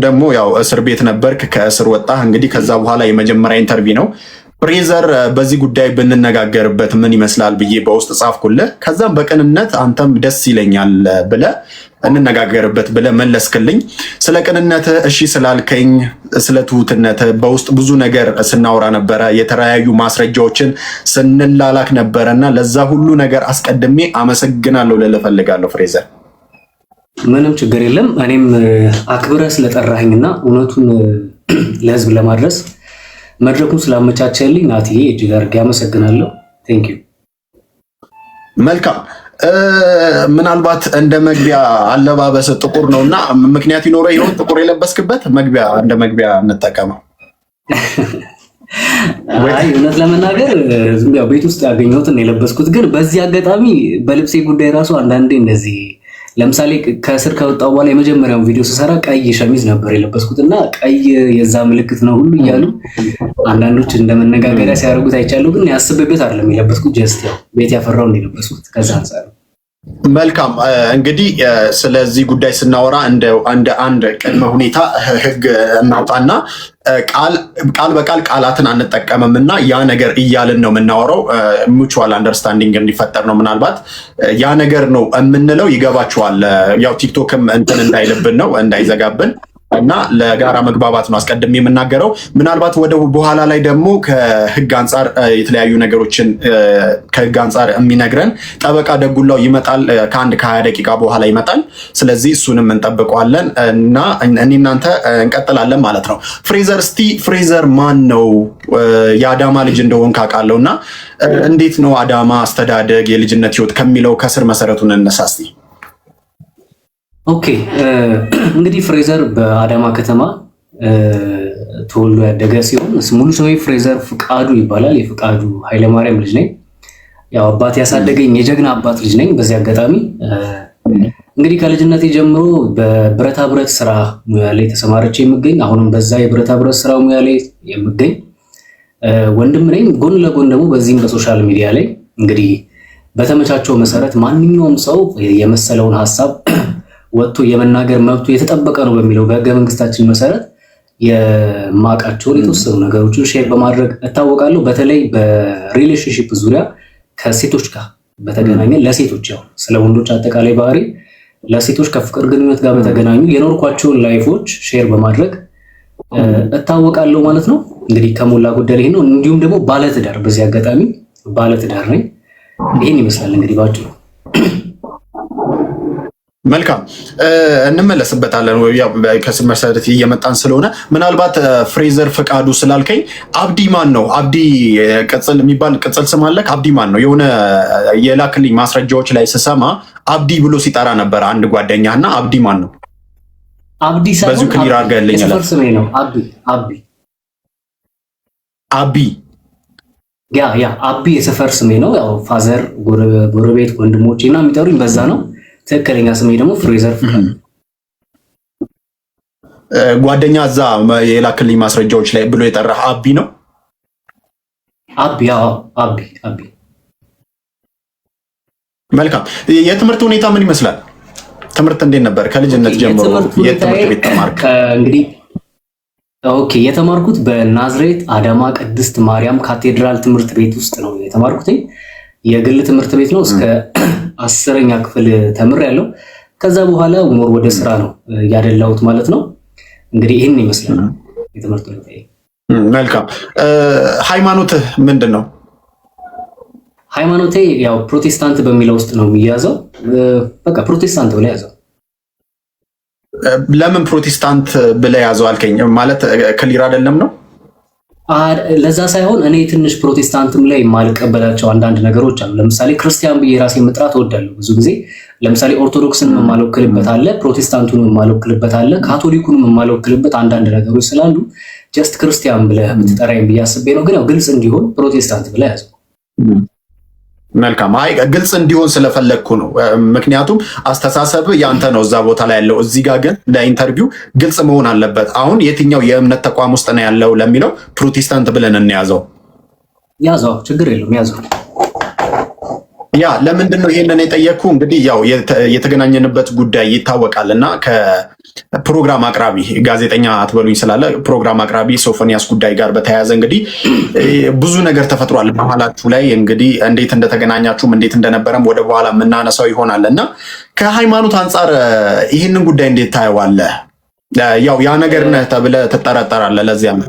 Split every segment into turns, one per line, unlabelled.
ደግሞ ያው እስር ቤት ነበርክ፣ ከእስር ወጣህ። እንግዲህ ከዛ በኋላ የመጀመሪያ ኢንተርቪው ነው። ፍሬዘር በዚህ ጉዳይ ብንነጋገርበት ምን ይመስላል ብዬ በውስጥ ጻፍኩልህ። ከዛም በቅንነት አንተም ደስ ይለኛል ብለህ እንነጋገርበት ብለህ መለስክልኝ። ስለ ቅንነትህ እሺ ስላልከኝ፣ ስለ ትሁትነትህ በውስጥ ብዙ ነገር ስናወራ ነበረ፣ የተለያዩ ማስረጃዎችን ስንላላክ ነበረና ለዛ ሁሉ ነገር አስቀድሜ አመሰግናለሁ ልልህ እፈልጋለሁ ፍሬዘር።
ምንም ችግር የለም። እኔም አክብረህ ስለጠራኸኝና እውነቱን ለህዝብ ለማድረስ መድረኩን ስላመቻቸልኝ ናትዬ እጅግ አድርጌ አመሰግናለሁ። ቴንክ ዩ።
መልካም። ምናልባት እንደ መግቢያ አለባበስ ጥቁር ነውና ምክንያት ይኖረው ይሆን ጥቁር የለበስክበት? መግቢያ እንደ መግቢያ እንጠቀመው።
አይ እውነት ለመናገር ዝም ብለው ቤት ውስጥ ያገኘሁትን የለበስኩት፣ ግን በዚህ አጋጣሚ በልብሴ ጉዳይ ራሱ አንዳንዴ እንደዚህ ለምሳሌ ከእስር ከወጣሁ በኋላ የመጀመሪያውን ቪዲዮ ስሰራ ቀይ ሸሚዝ ነበር የለበስኩት እና ቀይ የዛ ምልክት ነው ሁሉ እያሉ አንዳንዶች እንደመነጋገሪያ ሲያደርጉት አይቻለሁ። ግን ያስብበት አይደለም የለበስኩት፣ ጀስት ያው ቤት ያፈራውን የለበስኩት ከዛ አንፃር።
መልካም እንግዲህ ስለዚህ ጉዳይ ስናወራ እንደ አንድ ቅድመ ሁኔታ ህግ እናውጣና ቃል በቃል ቃላትን አንጠቀምም እና ያ ነገር እያልን ነው የምናወራው። ሙቹዋል አንደርስታንዲንግ እንዲፈጠር ነው። ምናልባት ያ ነገር ነው የምንለው ይገባችኋል። ያው ቲክቶክም እንትን እንዳይልብን ነው እንዳይዘጋብን እና ለጋራ መግባባት ነው አስቀድሜ የምናገረው። ምናልባት ወደ በኋላ ላይ ደግሞ ከህግ አንጻር የተለያዩ ነገሮችን ከህግ አንጻር የሚነግረን ጠበቃ ደጉላው ይመጣል። ከ20 ደቂቃ በኋላ ይመጣል። ስለዚህ እሱንም እንጠብቀዋለን እና እኔ እናንተ እንቀጥላለን ማለት ነው። ፍሬዘር እስቲ ፍሬዘር ማን ነው? የአዳማ ልጅ እንደሆን ካውቃለሁ እና እንዴት ነው አዳማ አስተዳደግ፣ የልጅነት ህይወት ከሚለው ከስር መሰረቱን እነሳ እስቲ።
ኦኬ እንግዲህ ፍሬዘር በአዳማ ከተማ ተወልዶ ያደገ ሲሆን ሙሉ ስሜ ፍሬዘር ፍቃዱ ይባላል። የፍቃዱ ኃይለማርያም ልጅ ነኝ። ያው አባቴ ያሳደገኝ የጀግና አባት ልጅ ነኝ። በዚህ አጋጣሚ እንግዲህ ከልጅነቴ ጀምሮ በብረታ ብረት ስራ ሙያ ላይ ተሰማርቼ የምገኝ አሁንም በዛ የብረታ ብረት ስራ ሙያ ላይ የምገኝ ወንድም ነኝ። ጎን ለጎን ደግሞ በዚህም በሶሻል ሚዲያ ላይ እንግዲህ በተመቻቸው መሰረት ማንኛውም ሰው የመሰለውን ሀሳብ ወጥቶ የመናገር መብቱ የተጠበቀ ነው በሚለው በህገ መንግስታችን መሰረት የማውቃቸውን የተወሰኑ ነገሮችን ሼር በማድረግ እታወቃለሁ። በተለይ በሪሌሽንሺፕ ዙሪያ ከሴቶች ጋር በተገናኘ ለሴቶች ያው ስለ ወንዶች አጠቃላይ ባህሪ ለሴቶች ከፍቅር ግንኙነት ጋር በተገናኙ የኖርኳቸውን ላይፎች ሼር በማድረግ እታወቃለሁ ማለት ነው። እንግዲህ ከሞላ ጎደል ይሄ ነው። እንዲሁም ደግሞ ባለትዳር፣ በዚህ አጋጣሚ ባለትዳር ነኝ። ይሄን ይመስላል እንግዲህ ባጭሩ።
መልካም እንመለስበታለን። ያው ከስር መሰረት እየመጣን ስለሆነ ምናልባት ፍሬዘር ፍቃዱ ስላልከኝ አብዲ ማን ነው? አብዲ ቅጽል የሚባል ቅጽል ስም አለክ? አብዲ ማን ነው? የሆነ የላክልኝ ማስረጃዎች ላይ ስሰማ አብዲ ብሎ ሲጠራ ነበር አንድ ጓደኛ እና አብዲ ማን ነው?
አብዲ ሳይሆን
በዚሁ ክሊር አድርገልኝ።
የሰፈር ስሜ ነው አቢ ያ አቢ የሰፈር ስሜ ነው። ያው ፋዘር፣ ጎረቤት፣ ወንድሞቼ እና የሚጠሩኝ በዛ ነው። ትክክለኛ ስሜ ደግሞ ፍሬዘር ፍቃዱ።
ጓደኛ እዛ የላክልኝ ማስረጃዎች ላይ ብሎ የጠራህ አቢ ነው? አቢ።
መልካም።
የትምህርት ሁኔታ ምን ይመስላል? ትምህርት እንዴት ነበር? ከልጅነት ጀምሮ የትምህርት ቤት ተማርክ?
እንግዲህ ኦኬ፣ የተማርኩት በናዝሬት አዳማ ቅድስት ማርያም ካቴድራል ትምህርት ቤት ውስጥ ነው የተማርኩት። የግል ትምህርት ቤት ነው። እስከ 10ኛ ክፍል ተምሬያለሁ። ከዛ በኋላ ሞር ወደ ስራ ነው ያደላሁት ማለት ነው። እንግዲህ ይህን ይመስላል የትምህርት ሁኔታ።
መልካም። ሃይማኖትህ ምንድን ነው?
ሃይማኖቴ ያው ፕሮቴስታንት በሚለው ውስጥ ነው የሚያዘው። በቃ ፕሮቴስታንት ብለህ ያዘው።
ለምን ፕሮቴስታንት ብለህ ያዘው አልከኝ? ማለት ክሊር አይደለም ነው?
ለዛ ሳይሆን እኔ ትንሽ ፕሮቴስታንትም ላይ የማልቀበላቸው አንዳንድ ነገሮች አሉ። ለምሳሌ ክርስቲያን ብዬ ራሴ መጥራት እወዳለሁ ብዙ ጊዜ። ለምሳሌ ኦርቶዶክስን የማልወክልበት አለ፣ ፕሮቴስታንቱን የማልወክልበት አለ፣ ካቶሊኩን የማልወክልበት አንዳንድ ነገሮች ስላሉ ጀስት ክርስቲያን ብለህ ብትጠራኝ ብዬ አስቤ ነው። ግን ያው ግልጽ እንዲሆን ፕሮቴስታንት ብለህ ያዘው።
መልካም። አይ ግልጽ እንዲሆን ስለፈለግኩ ነው። ምክንያቱም አስተሳሰብ ያንተ ነው እዛ ቦታ ላይ ያለው። እዚህ ጋር ግን ለኢንተርቪው ግልጽ መሆን አለበት። አሁን የትኛው የእምነት ተቋም ውስጥ ነው ያለው ለሚለው ፕሮቴስታንት ብለን እንያዘው።
ያዘው፣ ችግር የለውም ያዘው።
ያ ለምንድን ነው ይሄንን የጠየቅኩ? እንግዲህ ያው የተገናኘንበት ጉዳይ ይታወቃል እና ከፕሮግራም አቅራቢ ጋዜጠኛ አትበሉኝ ስላለ ፕሮግራም አቅራቢ ሶፎንያስ ጉዳይ ጋር በተያያዘ እንግዲህ ብዙ ነገር ተፈጥሯል መሀላችሁ ላይ። እንግዲህ እንዴት እንደተገናኛችሁም እንዴት እንደነበረም ወደ በኋላ የምናነሳው ይሆናል እና ከሃይማኖት አንጻር ይህንን ጉዳይ እንዴት ታየዋለህ? ያው ያ ነገር ነህ ተብለህ ትጠረጠራለህ። ለዚያም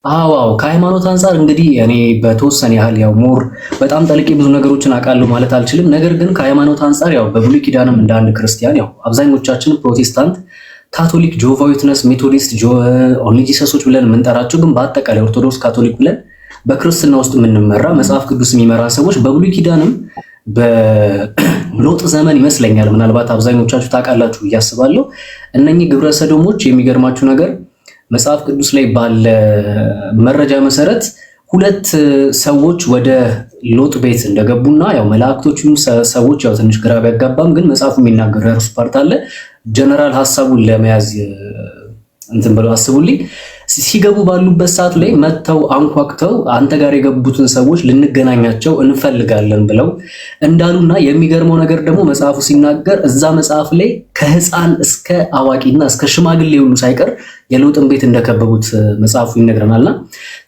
አዎ ከሃይማኖት አንጻር እንግዲህ እኔ በተወሰነ ያህል ያው ሞር በጣም ጠልቄ ብዙ ነገሮችን አውቃለሁ ማለት አልችልም። ነገር ግን ከሃይማኖት አንጻር ያው በብሉይ ኪዳንም እንደ አንድ ክርስቲያን ያው አብዛኞቻችን ፕሮቴስታንት፣ ካቶሊክ፣ ጆቫ ዊትነስ፣ ሜቶዲስት፣ ኦንሊ ጂሰሶች ብለን የምንጠራቸው ግን በአጠቃላይ ኦርቶዶክስ፣ ካቶሊክ ብለን በክርስትና ውስጥ የምንመራ መጽሐፍ ቅዱስ የሚመራ ሰዎች በብሉይ ኪዳንም በሎጥ ዘመን ይመስለኛል ምናልባት አብዛኞቻችሁ ታውቃላችሁ ብዬ አስባለሁ። እነኚህ ግብረ ሰዶሞች የሚገርማችሁ ነገር መጽሐፍ ቅዱስ ላይ ባለ መረጃ መሰረት ሁለት ሰዎች ወደ ሎጥ ቤት እንደገቡና ያው መላእክቶቹም ሰዎች ያው ትንሽ ግራ ቢያጋባም ግን መጽሐፉ የሚናገረው ያርሱ ፓርት አለ። ጀነራል ሐሳቡን ለመያዝ እንትን ብለው አስቡልኝ። ሲገቡ ባሉበት ሰዓት ላይ መጥተው አንኳክተው አንተ ጋር የገቡትን ሰዎች ልንገናኛቸው እንፈልጋለን ብለው እንዳሉና የሚገርመው ነገር ደግሞ መጽሐፉ ሲናገር እዛ መጽሐፍ ላይ ከህፃን እስከ አዋቂና እስከ ሽማግሌ ሁሉ ሳይቀር የሎጥን ቤት እንደከበቡት መጽሐፉ ይነግረናልና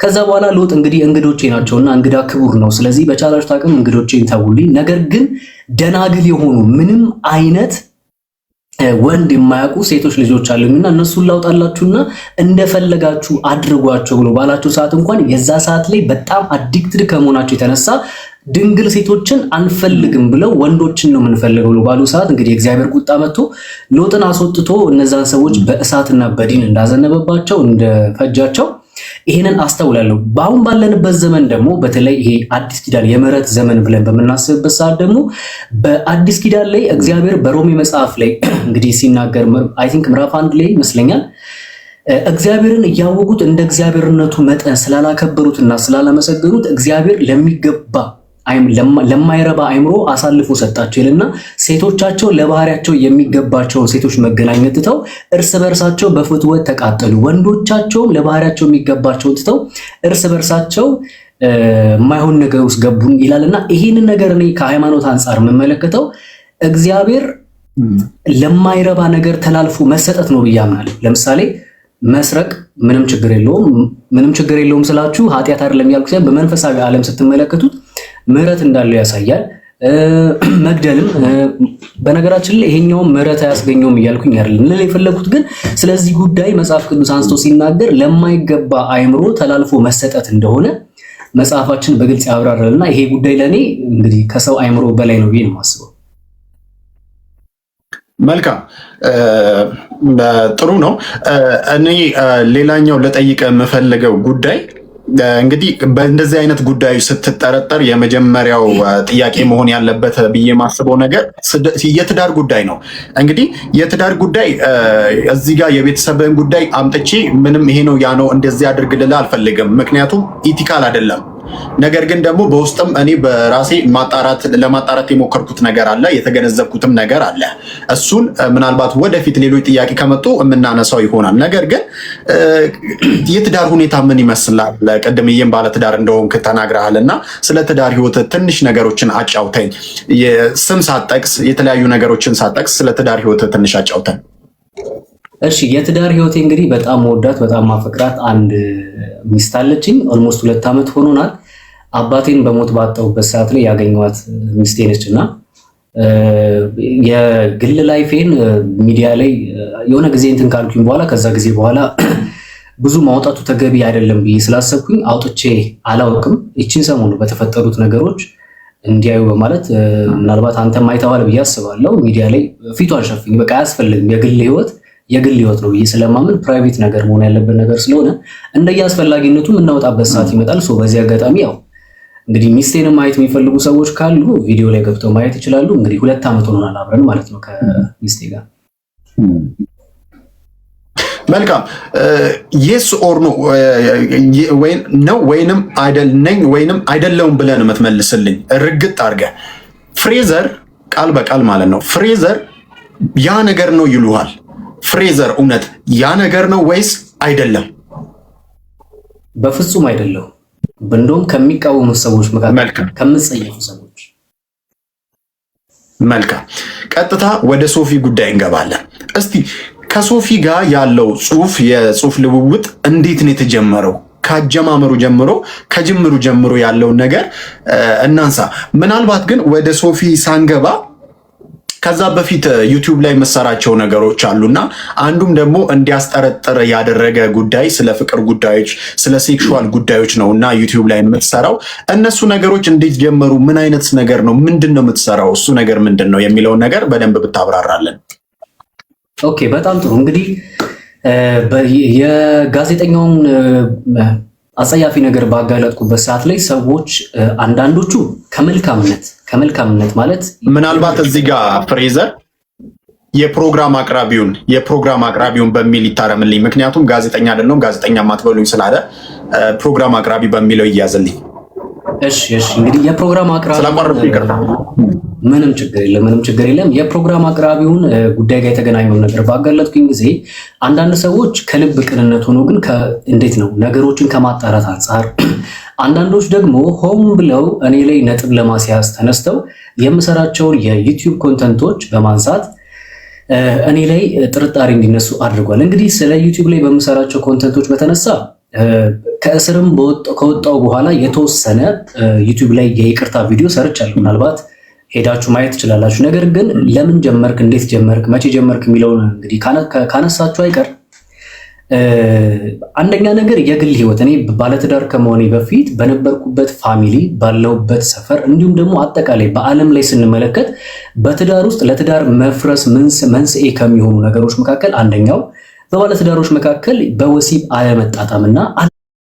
ከዛ በኋላ ሎጥ እንግዲህ እንግዶቼ ናቸውና እንግዳ ክቡር ነው፣ ስለዚህ በቻላችሁት አቅም እንግዶቼን ተውልኝ፣ ነገር ግን ደናግል የሆኑ ምንም አይነት ወንድ የማያውቁ ሴቶች ልጆች አሉኝና እነሱን ላውጣላችሁና እንደፈለጋችሁ አድርጓቸው ብሎ ባላቸው ሰዓት እንኳን የዛ ሰዓት ላይ በጣም አዲክትድ ከመሆናቸው የተነሳ ድንግል ሴቶችን አንፈልግም ብለው ወንዶችን ነው የምንፈልገው ብሎ ባሉ ሰዓት እንግዲህ እግዚአብሔር ቁጣ መጥቶ ሎጥን አስወጥቶ እነዛን ሰዎች በእሳትና በዲን እንዳዘነበባቸው እንደፈጃቸው ይሄንን አስተውላለሁ። በአሁን ባለንበት ዘመን ደግሞ በተለይ ይሄ አዲስ ኪዳን የምህረት ዘመን ብለን በምናስብበት ሰዓት ደግሞ በአዲስ ኪዳን ላይ እግዚአብሔር በሮሜ መጽሐፍ ላይ እንግዲህ ሲናገር አይ ቲንክ ምዕራፍ 1 ላይ ይመስለኛል እግዚአብሔርን እያወቁት እንደ እግዚአብሔርነቱ መጠን ስላላከበሩትና ስላላመሰገኑት እግዚአብሔር ለሚገባ ለማይረባ አይምሮ አሳልፎ ሰጣቸው ይልና ሴቶቻቸው ለባህሪያቸው የሚገባቸውን ሴቶች መገናኘት ትተው እርስ በርሳቸው በፍትወት ተቃጠሉ፣ ወንዶቻቸውም ለባህሪያቸው የሚገባቸውን ትተው እርስ በርሳቸው የማይሆን ነገር ውስጥ ገቡን ይላልና ይህንን ነገር እኔ ከሃይማኖት አንጻር የምመለከተው እግዚአብሔር ለማይረባ ነገር ተላልፎ መሰጠት ነው ብዬ አምናለሁ። ለምሳሌ መስረቅ ምንም ችግር የለውም ስላችሁ ኃጢአት አይደለም ያልኩ ሲሆን በመንፈሳዊ ዓለም ስትመለከቱት ምህረት እንዳለው ያሳያል። መግደልም በነገራችን ላይ ይሄኛውም ምህረት አያስገኘውም እያልኩኝ አይደለም። ለሌላ የፈለኩት ግን ስለዚህ ጉዳይ መጽሐፍ ቅዱስ አንስቶ ሲናገር ለማይገባ አይምሮ ተላልፎ መሰጠት እንደሆነ መጽሐፋችን በግልጽ ያብራራልና ይሄ ጉዳይ ለኔ እንግዲህ ከሰው አይምሮ በላይ ነው ብዬ ነው የማስበው።
መልካም ጥሩ ነው። እኔ ሌላኛው ለጠይቀ የምፈልገው ጉዳይ እንግዲህ በእንደዚህ አይነት ጉዳዮች ስትጠረጠር የመጀመሪያው ጥያቄ መሆን ያለበት ብዬ ማስበው ነገር የትዳር ጉዳይ ነው። እንግዲህ የትዳር ጉዳይ እዚህ ጋር የቤተሰብን ጉዳይ አምጥቼ ምንም ይሄ ነው ያ ነው እንደዚህ አድርግ ልልህ አልፈልግም፣ ምክንያቱም ኢቲካል አይደለም። ነገር ግን ደግሞ በውስጥም እኔ በራሴ ለማጣራት የሞከርኩት ነገር አለ፣ የተገነዘብኩትም ነገር አለ። እሱን ምናልባት ወደፊት ሌሎች ጥያቄ ከመጡ የምናነሳው ይሆናል። ነገር ግን የትዳር ሁኔታ ምን ይመስላል? ቅድምዬም ባለትዳር እንደሆንክ ተናግረሃል እና ስለ ትዳር ህይወት ትንሽ ነገሮችን አጫውተኝ። ስም ሳጠቅስ የተለያዩ ነገሮችን ሳጠቅስ ስለ ትዳር ህይወት ትንሽ አጫውተን።
እሺ የትዳር ህይወቴ እንግዲህ በጣም መወዳት በጣም ማፈቅራት አንድ ሚስት አለችኝ። ኦልሞስት 2 ዓመት ሆኖናል። አባቴን በሞት ባጣሁበት ሰዓት ላይ ያገኘኋት ሚስቴ ነችና የግል ላይፌን ሚዲያ ላይ የሆነ ጊዜ እንትን ካልኩኝ በኋላ ከዛ ጊዜ በኋላ ብዙ ማውጣቱ ተገቢ አይደለም ብዬ ስላሰብኩኝ አውጥቼ አላውቅም። ይቺን ሰሞኑ በተፈጠሩት ነገሮች እንዲያዩ በማለት ምናልባት አንተም አይተዋል ብዬ አስባለሁ። ሚዲያ ላይ ፊቷን ሸፍኝ፣ በቃ አያስፈልግም የግል ህይወት ነው ብዬ ስለማምን ፕራይቬት ነገር መሆን ያለበት ነገር ስለሆነ እንደየአስፈላጊነቱ የምናወጣበት ሰዓት ይመጣል። በዚህ አጋጣሚ ያው እንግዲህ ሚስቴን ማየት የሚፈልጉ ሰዎች ካሉ ቪዲዮ ላይ ገብተው ማየት ይችላሉ። እንግዲህ 2 ዓመት ሆኖናል አብረን ማለት ነው ከሚስቴ ጋር።
መልካም የስ ኦር ኖ ወይንም አይደልነኝ ወይንም አይደለውም ብለን የምትመልስልኝ ርግጥ አድርገህ ፍሬዘር ቃል በቃል ማለት ነው። ፍሬዘር ያ ነገር ነው ይሉሃል። ፍሬዘር እውነት ያ ነገር ነው ወይስ አይደለም?
በፍጹም አይደለም። እንደውም ከሚቃወሙ ሰዎች መካከል ከምትጸየፉ ሰዎች
መልካም፣ ቀጥታ ወደ ሶፊ ጉዳይ እንገባለን። እስቲ ከሶፊ ጋር ያለው የጽሁፍ ልውውጥ እንዴት ነው የተጀመረው? ከአጀማመሩ ጀምሮ ከጅምሩ ጀምሮ ያለውን ነገር እናንሳ። ምናልባት ግን ወደ ሶፊ ሳንገባ ከዛ በፊት ዩቲዩብ ላይ መሰራቸው ነገሮች አሉና አንዱም ደግሞ እንዲያስጠረጥር ያደረገ ጉዳይ ስለ ፍቅር ጉዳዮች፣ ስለ ሴክሹዋል ጉዳዮች ነው እና ዩቲዩብ ላይ የምትሰራው እነሱ ነገሮች እንዴት ጀመሩ? ምን አይነት ነገር ነው? ምንድን ነው የምትሰራው? እሱ ነገር ምንድን ነው የሚለውን ነገር በደንብ ብታብራራለን።
ኦኬ፣ በጣም ጥሩ። እንግዲህ የጋዜጠኛውን አጸያፊ ነገር ባጋለጥኩበት ሰዓት ላይ ሰዎች አንዳንዶቹ ከመልካምነት ማለት
ምናልባት እዚህ ጋር ፍሬዘር የፕሮግራም አቅራቢውን በሚል ይታረምልኝ። ምክንያቱም ጋዜጠኛ አይደለም ጋዜጠኛ ማትበሉኝ ስላለ ፕሮግራም አቅራቢ በሚለው ይያዝልኝ።
እሺ እንግዲህ የፕሮግራም አቅራቢ ምንም ችግር የለም። የፕሮግራም አቅራቢውን ጉዳይ ጋር የተገናኘውን ነገር ባጋለጥኩኝ ጊዜ አንዳንድ ሰዎች ከልብ ቅንነት ሆኖ ግን እንዴት ነው ነገሮችን ከማጣራት አንጻር፣ አንዳንዶች ደግሞ ሆም ብለው እኔ ላይ ነጥብ ለማስያዝ ተነስተው የምሰራቸውን የዩቲዩብ ኮንተንቶች በማንሳት እኔ ላይ ጥርጣሬ እንዲነሱ አድርጓል። እንግዲህ ስለ ዩቲዩብ ላይ በምሰራቸው ኮንተንቶች በተነሳ ከእስርም ከወጣው በኋላ የተወሰነ ዩቲዩብ ላይ የይቅርታ ቪዲዮ ሰርቻለሁ። ምናልባት ሄዳችሁ ማየት ትችላላችሁ። ነገር ግን ለምን ጀመርክ፣ እንዴት ጀመርክ፣ መቼ ጀመርክ የሚለውን እንግዲህ ካነሳችሁ አይቀር አንደኛ ነገር የግል ህይወት፣ እኔ ባለትዳር ከመሆኔ በፊት በነበርኩበት ፋሚሊ፣ ባለውበት ሰፈር እንዲሁም ደግሞ አጠቃላይ በዓለም ላይ ስንመለከት በትዳር ውስጥ ለትዳር መፍረስ መንስኤ ከሚሆኑ ነገሮች መካከል አንደኛው በባለትዳሮች መካከል በወሲብ አለመጣጣምና